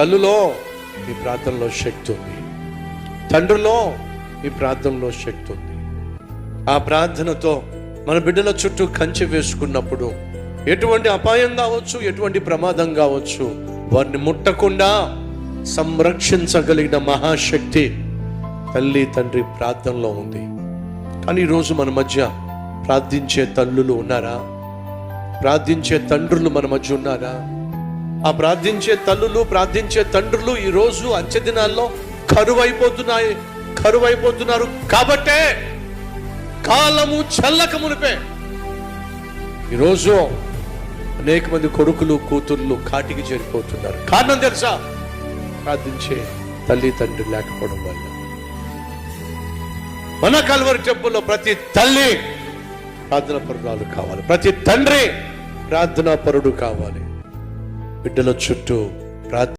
తల్లులో ఈ ప్రార్థనలో శక్తి ఉంది, తండ్రిలో ఈ ప్రార్థనలో శక్తి ఉంది. ఆ ప్రార్థనతో మన బిడ్డల చుట్టూ కంచె వేసుకున్నప్పుడు ఎటువంటి అపాయం కావచ్చు, ఎటువంటి ప్రమాదం కావచ్చు, వారిని ముట్టకుండా సంరక్షించగలిగిన మహాశక్తి తల్లి తండ్రి ప్రార్థనలో ఉంది. కానీ ఈరోజు మన మధ్య ప్రార్థించే తల్లులు ఉన్నారా? ప్రార్థించే తండ్రులు మన మధ్య ఉన్నారా? ఆ ప్రార్థించే తల్లులు, ప్రార్థించే తండ్రులు ఈరోజు అంచె దినాల్లో కరువైపోతున్నారు. కాబట్టే కాలము చల్లక మునిపే ఈరోజు అనేక మంది కొడుకులు కూతుర్లు కాటికి చేరిపోతున్నారు. కారణం తెలుసా? ప్రార్థించే తల్లి తండ్రి లేకపోవడం వల్ల. మన కల్వరి టెంపుల్లో ప్రతి తల్లి ప్రార్థనా పరురాలు కావాలి, ప్రతి తండ్రి ప్రార్థనా పరుడు కావాలి. బిడ్డల చుట్టూ ప్రార్థన